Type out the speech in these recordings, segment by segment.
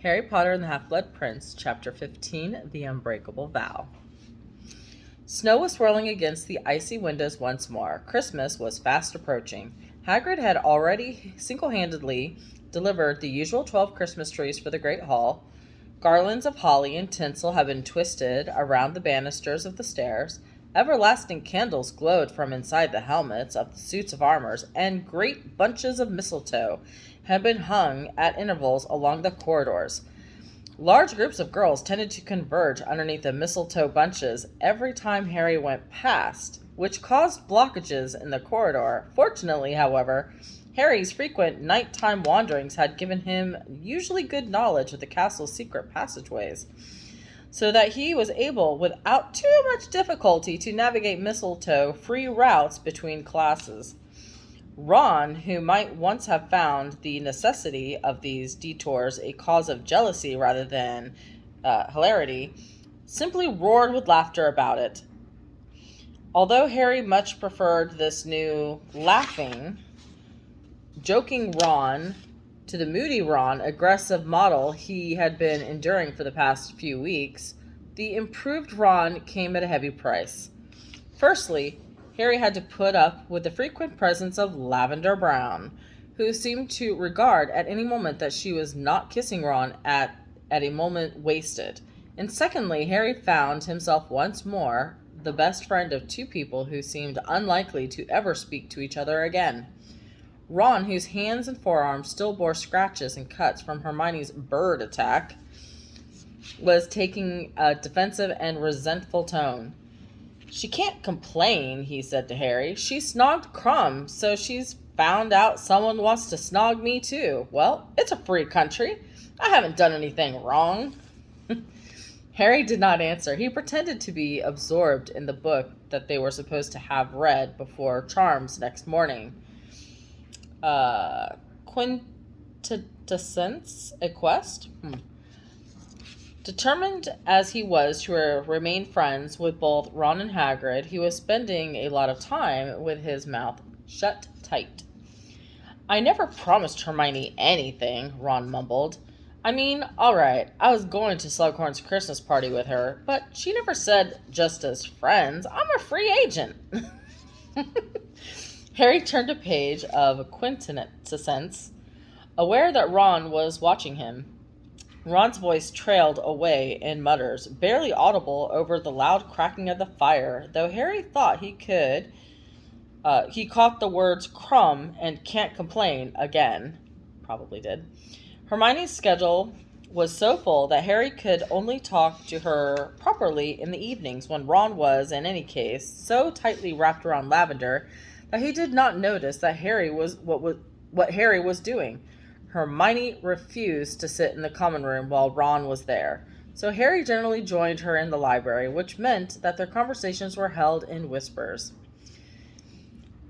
Harry Potter and the Half-Blood Prince, Chapter 15, The Unbreakable Vow. Snow was swirling against the icy windows once more. Christmas was fast approaching. Hagrid had already single-handedly delivered the usual 12 Christmas trees for the Great Hall. Garlands of holly and tinsel had been twisted around the banisters of the stairs. Everlasting candles glowed from inside the helmets of the suits of armor, and great bunches of mistletoe had been hung at intervals along the corridors. Large groups of girls tended to converge underneath the mistletoe bunches every time Harry went past, which caused blockages in the corridor. Fortunately, however, Harry's frequent nighttime wanderings had given him usually good knowledge of the castle's secret passageways, so that he was able, without too much difficulty, to navigate mistletoe-free routes between classes. Ron, who might once have found the necessity of these detours a cause of jealousy rather than hilarity, simply roared with laughter about it. Although Harry much preferred this new laughing, joking Ron to the moody Ron, aggressive model he had been enduring for the past few weeks, the improved Ron came at a heavy price. Firstly, Harry had to put up with the frequent presence of Lavender Brown, who seemed to regard at any moment that she was not kissing Ron at a moment wasted. And secondly, Harry found himself once more the best friend of two people who seemed unlikely to ever speak to each other again. Ron, whose hands and forearms still bore scratches and cuts from Hermione's bird attack, was taking a defensive and resentful tone. "She can't complain," he said to Harry. "She snogged Crumb, so she's found out someone wants to snog me too. Well, it's a free country. I haven't done anything wrong." Harry did not answer. He pretended to be absorbed in the book that they were supposed to have read before Charms next morning. Quintessence Equest? Determined as he was to remain friends with both Ron and Hagrid, he was spending a lot of time with his mouth shut tight. "I never promised Hermione anything," Ron mumbled. "I mean, all right, I was going to Slughorn's Christmas party with her, but she never said just as friends. I'm a free agent." Harry turned a page of Quintessence, aware that Ron was watching him. Ron's voice trailed away in mutters, barely audible over the loud cracking of the fire, though Harry thought he caught the words crumb and can't complain again. Probably did. Hermione's schedule was so full that Harry could only talk to her properly in the evenings, when Ron was, in any case, so tightly wrapped around Lavender that he did not notice that Harry was what Harry was doing. Hermione refused to sit in the common room while Ron was there, so Harry generally joined her in the library, which meant that their conversations were held in whispers.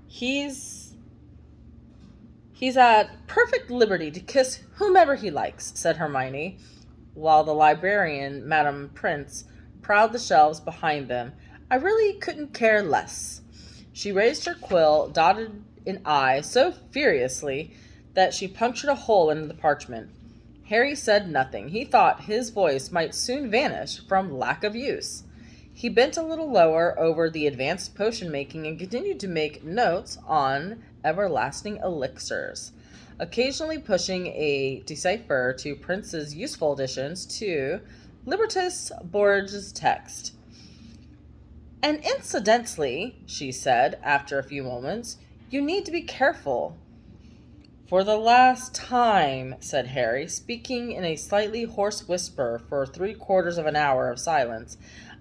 He's at perfect liberty to kiss whomever he likes," said Hermione, while the librarian, Madame Prince, prowled the shelves behind them. "I really couldn't care less." She raised her quill, dotted an I so furiously that she punctured a hole in the parchment. Harry said nothing. He thought his voice might soon vanish from lack of use. He bent a little lower over the advanced potion making and continued to make notes on everlasting elixirs, occasionally pushing a decipher to Prince's useful additions to Libertas Borgia's text. "And incidentally," she said, after a few moments, "you need to be careful." "For the last time," said Harry, speaking in a slightly hoarse whisper for 3/4 of an hour of silence,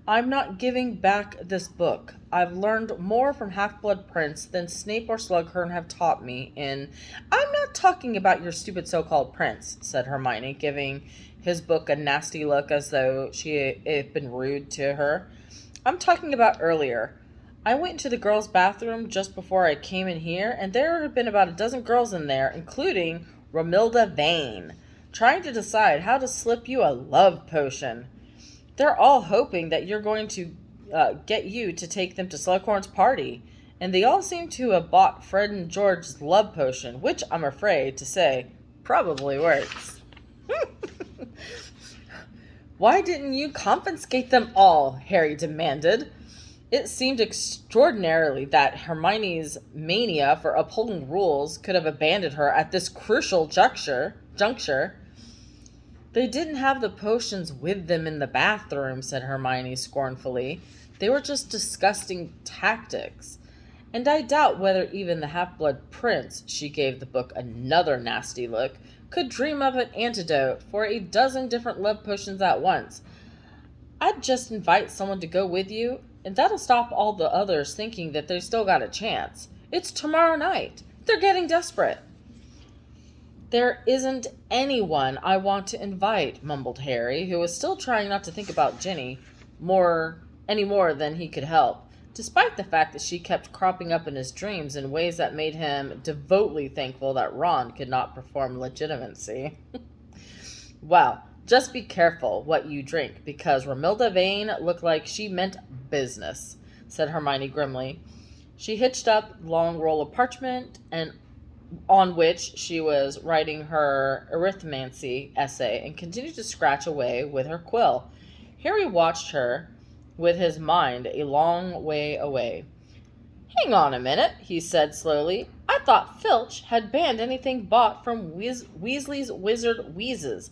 "I'm not giving back this book. I've learned more from Half-Blood Prince than Snape or Slughorn have taught me in—" "I'm not talking about your stupid so-called prince," said Hermione, giving his book a nasty look as though she had been rude to her. "I'm talking about earlier. I went into the girls' bathroom just before I came in here, and there had been about a dozen girls in there, including Romilda Vane, trying to decide how to slip you a love potion. They're all hoping that you're going to get you to take them to Slughorn's party, and they all seem to have bought Fred and George's love potion, which, I'm afraid to say, probably works." Why didn't you confiscate them all? Harry demanded. It seemed extraordinarily that Hermione's mania for upholding rules could have abandoned her at this crucial juncture. They didn't have the potions with them in the bathroom, said Hermione scornfully. They were just disgusting tactics. And I doubt whether even the half-blood prince, she gave the book another nasty look, could dream up an antidote for a dozen different love potions at once. I'd just invite someone to go with you, and that'll stop all the others thinking that they still got a chance. It's tomorrow night. They're getting desperate. There isn't anyone I want to invite, mumbled Harry, who was still trying not to think about Ginny any more than he could help, despite the fact that she kept cropping up in his dreams in ways that made him devoutly thankful that Ron could not perform legitimacy. Well, just be careful what you drink, because Romilda Vane looked like she meant business, said Hermione grimly. She hitched up a long roll of parchment and on which she was writing her arithmancy essay and continued to scratch away with her quill. Harry watched her with his mind a long way away. Hang on a minute, he said slowly. I thought Filch had banned anything bought from Weasley's Wizard Wheezes.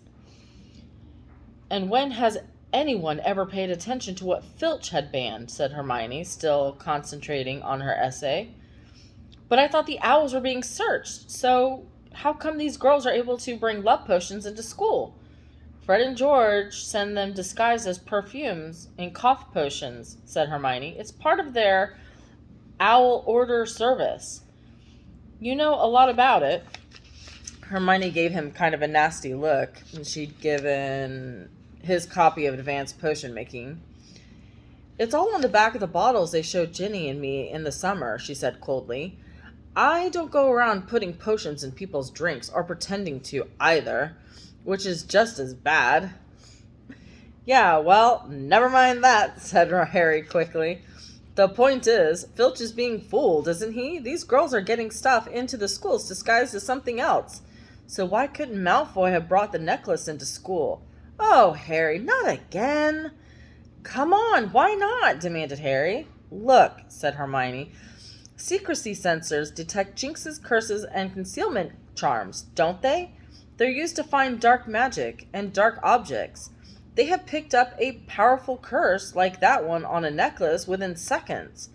And when has anyone ever paid attention to what Filch had banned? Said Hermione, still concentrating on her essay. But I thought the owls were being searched, so how come these girls are able to bring love potions into school? Fred and George send them disguised as perfumes and cough potions, said Hermione. It's part of their owl order service. You know a lot about it. Hermione gave him kind of a nasty look, and she'd given his copy of Advanced Potion Making. It's all on the back of the bottles they showed Ginny and me in the summer, she said coldly. I don't go around putting potions in people's drinks, or pretending to either, which is just as bad. Yeah, well, never mind that, said Harry quickly. The point is, Filch is being fooled, isn't he? These girls are getting stuff into the schools disguised as something else. So why couldn't Malfoy have brought the necklace into school? Oh, Harry, not again. Come on, why not? Demanded Harry. Look, said Hermione. Secrecy sensors detect jinxes, curses, and concealment charms, don't they? They're used to find dark magic and dark objects. They have picked up a powerful curse like that one on a necklace within seconds.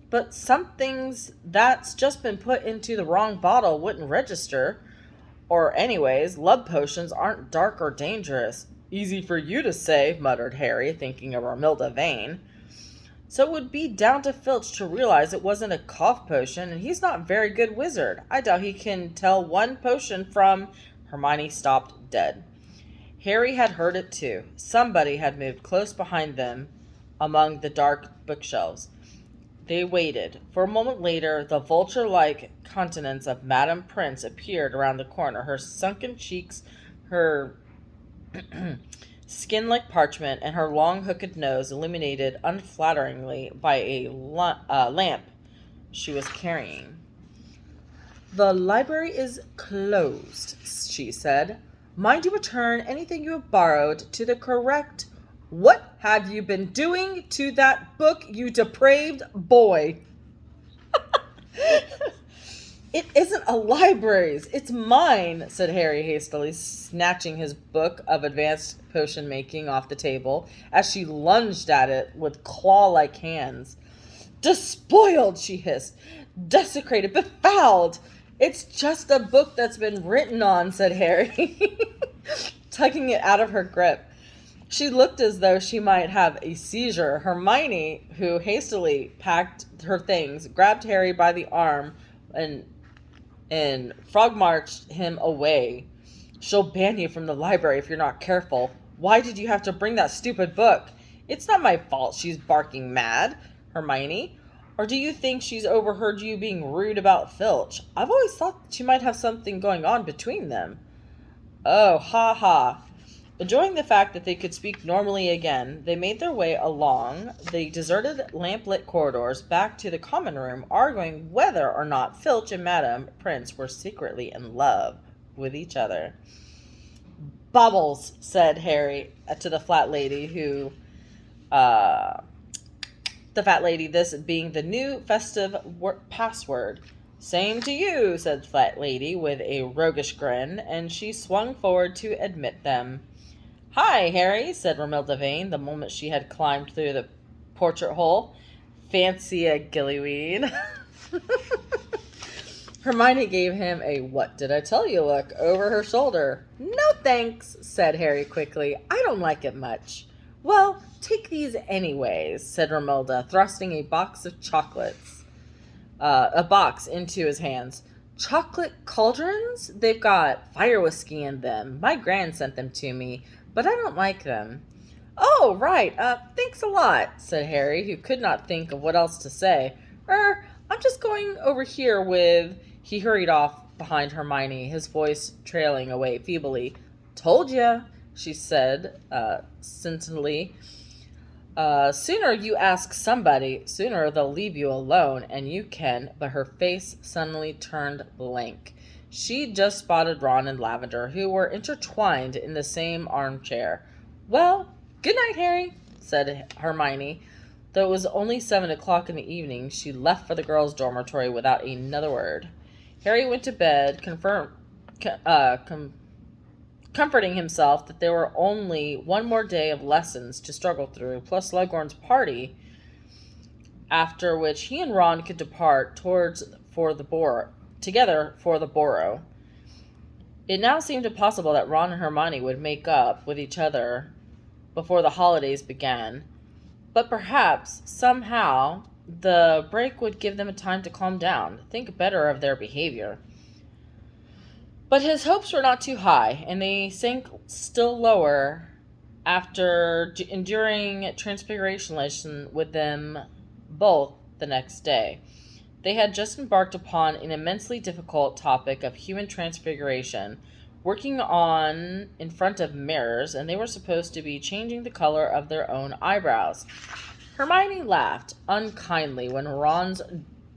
But some things that's just been put into the wrong bottle wouldn't register. Or anyways, love potions aren't dark or dangerous. Easy for you to say, muttered Harry, thinking of Romilda Vane. So it would be down to Filch to realize it wasn't a cough potion, and he's not a very good wizard. I doubt he can tell one potion from... Hermione stopped dead. Harry had heard it too. Somebody had moved close behind them among the dark bookshelves. They waited. For a moment later, the vulture-like countenance of Madame Prince appeared around the corner, her sunken cheeks, her skin like parchment, and her long hooked nose illuminated unflatteringly by a lamp she was carrying. The library is closed, she said. Mind you return anything you have borrowed to the correct... What have you been doing to that book, you depraved boy? It isn't a library's, it's mine, said Harry hastily, snatching his book of advanced potion making off the table as she lunged at it with claw-like hands. Despoiled, she hissed. Desecrated, befouled. It's just a book that's been written on, said Harry, tugging it out of her grip. She looked as though she might have a seizure. Hermione, who hastily packed her things, grabbed Harry by the arm and frog-marched him away. She'll ban you from the library if you're not careful. Why did you have to bring that stupid book? It's not my fault she's barking mad, Hermione. Or do you think she's overheard you being rude about Filch? I've always thought she might have something going on between them. Oh, ha ha. Enjoying the fact that they could speak normally again, they made their way along the deserted lamp-lit corridors back to the common room, arguing whether or not Filch and Madame Prince were secretly in love with each other. Bubbles, said Harry to the fat lady this being the new festive password. Same to you, said the fat lady with a roguish grin, and she swung forward to admit them. Hi, Harry, said Romilda Vane the moment she had climbed through the portrait hole. Fancy a gillyweed. Hermione gave him a what did I tell you look over her shoulder. No thanks, said Harry quickly. I don't like it much. Well, take these anyways, said Romilda, thrusting a box of chocolates. A box into his hands. Chocolate cauldrons? They've got fire whiskey in them. My gran sent them to me, but I don't like them. Oh, right. Thanks a lot, said Harry, who could not think of what else to say. I'm just going over here with... He hurried off behind Hermione, his voice trailing away feebly. Told ya, she said, sentiently. Sooner you ask somebody, sooner they'll leave you alone, and you can, but her face suddenly turned blank. She'd just spotted Ron and Lavender, who were intertwined in the same armchair. Well, good night, Harry, said Hermione. Though it was only 7 o'clock in the evening, she left for the girls' dormitory without another word. Harry went to bed, comforting himself that there were only one more day of lessons to struggle through, plus Slughorn's party, after which he and Ron could depart together for the Borough. It now seemed impossible that Ron and Hermione would make up with each other before the holidays began, but perhaps, somehow, the break would give them a time to calm down, think better of their behavior. But his hopes were not too high, and they sank still lower after enduring Transfiguration lesson with them both the next day. They had just embarked upon an immensely difficult topic of human transfiguration, working on in front of mirrors, and they were supposed to be changing the color of their own eyebrows. Hermione laughed unkindly when Ron's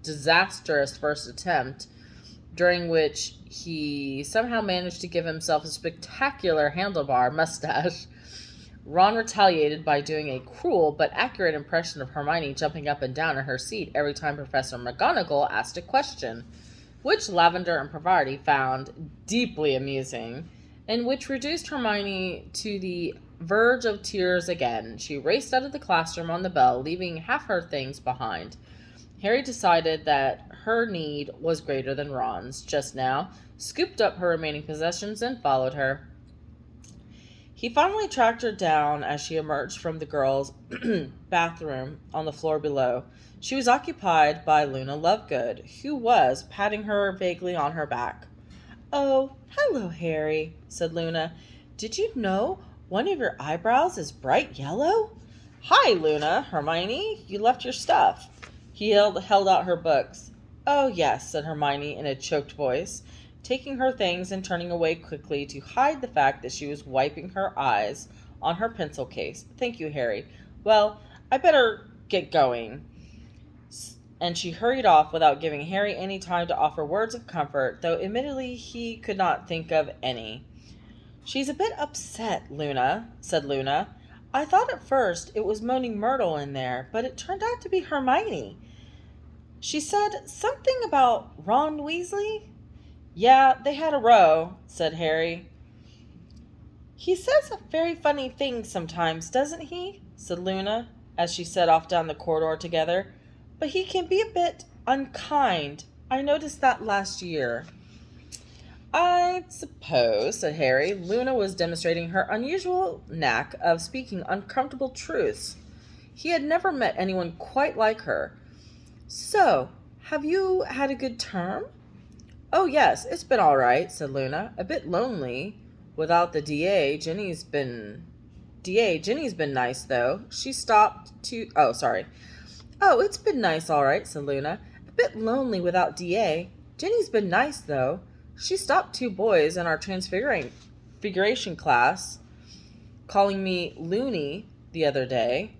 disastrous first attempt, during which he somehow managed to give himself a spectacular handlebar mustache, Ron retaliated by doing a cruel but accurate impression of Hermione jumping up and down in her seat every time Professor McGonagall asked a question, which Lavender and Parvati found deeply amusing, and which reduced Hermione to the verge of tears again. She raced out of the classroom on the bell, leaving half her things behind. Harry decided that her need was greater than Ron's just now, scooped up her remaining possessions, and followed her. He finally tracked her down as she emerged from the girls' bathroom on the floor below. She was occupied by Luna Lovegood, who was patting her vaguely on her back. "Oh, hello, Harry," said Luna. "Did you know one of your eyebrows is bright yellow?" "Hi, Luna. Hermione, you left your stuff." He held out her books. "Oh, yes," said Hermione in a choked voice, taking her things and turning away quickly to hide the fact that she was wiping her eyes on her pencil case. "Thank you, Harry. Well, I better get going." And she hurried off without giving Harry any time to offer words of comfort, though admittedly he could not think of any. "She's a bit upset, Luna," said Luna. "I thought at first it was Moaning Myrtle in there, but it turned out to be Hermione. She said something about Ron Weasley?" "Yeah, they had a row," said Harry. "He says very funny things sometimes, doesn't he?" said Luna, as she set off down the corridor together. "But he can be a bit unkind. I noticed that last year." "I suppose," said Harry. Luna was demonstrating her unusual knack of speaking uncomfortable truths. He had never met anyone quite like her. "So, have you had a good term?" "Oh, yes, it's been all right," said Luna. "A bit lonely without the DA. Ginny's been nice, though. She stopped to... Oh, sorry. "Oh, it's been nice, all right," said Luna. "A bit lonely without DA. Ginny's been nice, though. She stopped 2 boys in our transfiguration class, calling me loony the other day.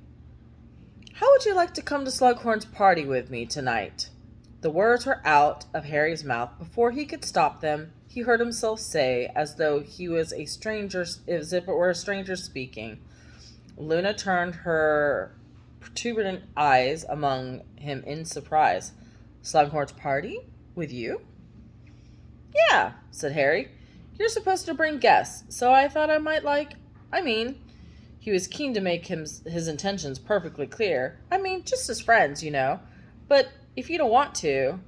How would you like to come to Slughorn's party with me tonight?" The words were out of Harry's mouth before he could stop them. he heard himself say, as though he was a stranger, as if it were a stranger speaking. Luna turned her protuberant eyes among him in surprise. Slughorn's party? With you? Yeah, said Harry. You're supposed to bring guests, so I thought I might he was keen to make his intentions perfectly clear. Just as friends, you know. But if you don't want to...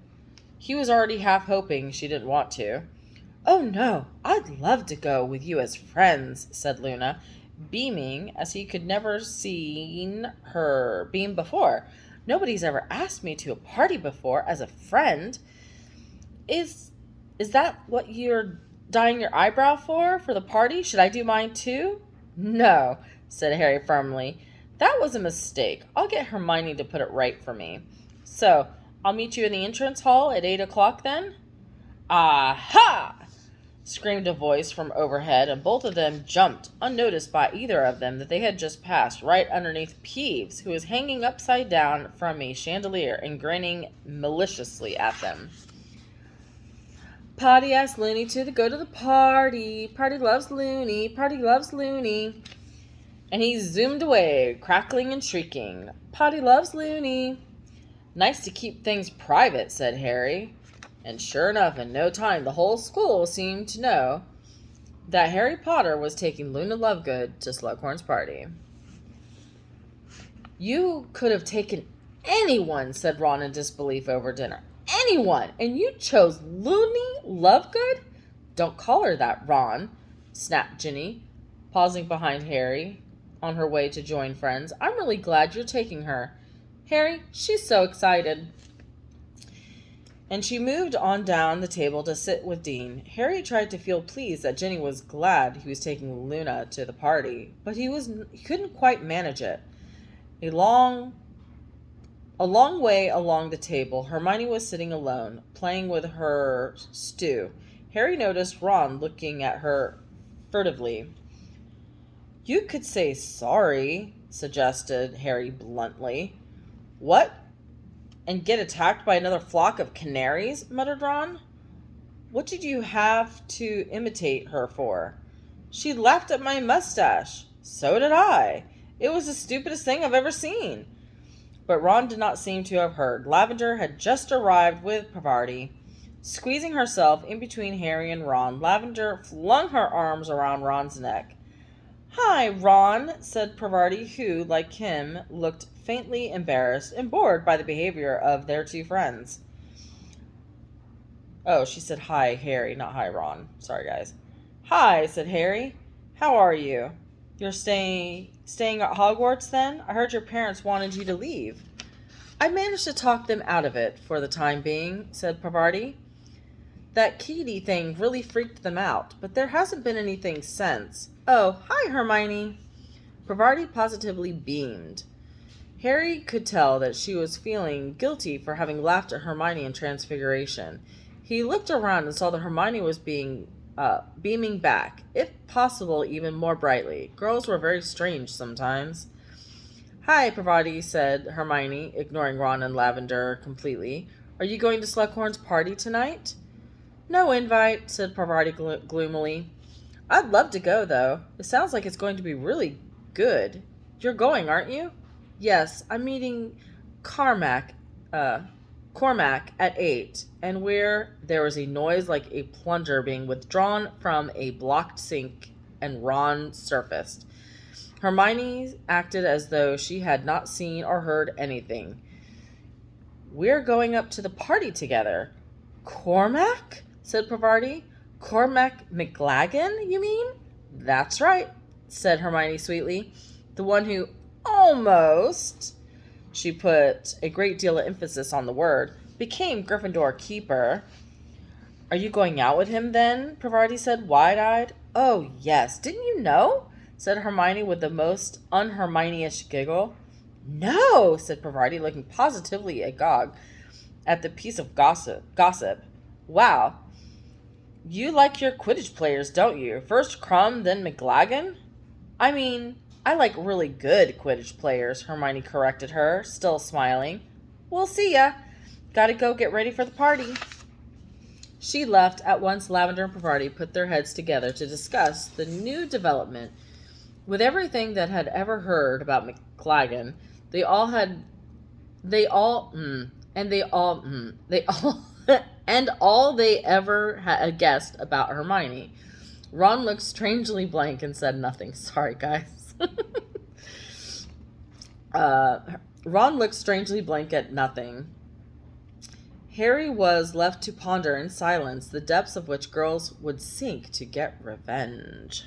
He was already half hoping she didn't want to. Oh, no, I'd love to go with you as friends, said Luna, beaming as he could never seen her beam before. Nobody's ever asked me to a party before as a friend. Is that what you're dyeing your eyebrow for the party? Should I do mine too? No, said Harry firmly. That was a mistake. I'll get Hermione to put it right for me. So, I'll meet you in the entrance hall at 8 o'clock then? Aha! Screamed a voice from overhead, and both of them jumped, unnoticed by either of them, that they had just passed right underneath Peeves, who was hanging upside down from a chandelier and grinning maliciously at them. Potty asked Loony to go to the party. Party loves Loony. Party loves Loony. And he zoomed away, crackling and shrieking. Potty loves Loony. Nice to keep things private, said Harry. And sure enough, in no time, the whole school seemed to know that Harry Potter was taking Luna Lovegood to Slughorn's party. You could have taken anyone, said Ron in disbelief over dinner. Anyone! And you chose Loony Lovegood? Don't call her that, Ron, snapped Ginny, pausing behind Harry on her way to join friends. I'm really glad you're taking her. Harry, she's so excited. And she moved on down the table to sit with Dean. Harry tried to feel pleased that Ginny was glad he was taking Luna to the party, but he couldn't quite manage it. A long way along the table, Hermione was sitting alone, playing with her stew. Harry noticed Ron looking at her furtively. You could say sorry, suggested Harry bluntly. What? And get attacked by another flock of canaries? Muttered Ron. What did you have to imitate her for? She laughed at my mustache. So did I. It was the stupidest thing I've ever seen. But Ron did not seem to have heard. Lavender had just arrived with Parvati. Squeezing herself in between Harry and Ron, Lavender flung her arms around Ron's neck. Hi, Ron, said Parvati, who, like him, looked faintly embarrassed and bored by the behavior of their two friends. Oh, she said hi, Harry, not hi, Ron. Sorry, guys. Hi, said Harry. How are you? You're staying at Hogwarts, then? I heard your parents wanted you to leave. I managed to talk them out of it for the time being, said Parvati. That Katie thing really freaked them out, but there hasn't been anything since. Oh, hi, Hermione. Parvati positively beamed. Harry could tell that she was feeling guilty for having laughed at Hermione in Transfiguration. He looked around and saw that Hermione was beaming back, if possible even more brightly. Girls were very strange sometimes. Hi, Parvati, said Hermione, ignoring Ron and Lavender completely. Are you going to Slughorn's party tonight? No invite, said Parvati gloomily. I'd love to go, though. It sounds like it's going to be really good. You're going, aren't you? Yes, I'm meeting Cormac at 8, and there was a noise like a plunger being withdrawn from a blocked sink, and Ron surfaced. Hermione acted as though she had not seen or heard anything. We're going up to the party together. Cormac? Said Parvati. Cormac McLaggen, you mean? That's right, said Hermione sweetly. The one who almost, she put a great deal of emphasis on the word, became Gryffindor keeper. Are you going out with him then? Parvati said, wide-eyed. Oh, yes. Didn't you know? Said Hermione with the most un-Hermione-ish giggle. No, said Parvati, looking positively agog at the piece of gossip. Wow. You like your Quidditch players, don't you? First Crumb, then McLaggen? I like really good Quidditch players, Hermione corrected her, still smiling. We'll see ya. Gotta go get ready for the party. she left. At once, Lavender and Parvati put their heads together to discuss the new development. With everything that had ever heard about McLagan, they all had, they all, and they all, they all, and all they ever had guessed about Hermione. Ron looked strangely blank and said nothing. Sorry, guys. Ron looked strangely blank at nothing. Harry was left to ponder in silence, the depths of which girls would sink to get revenge.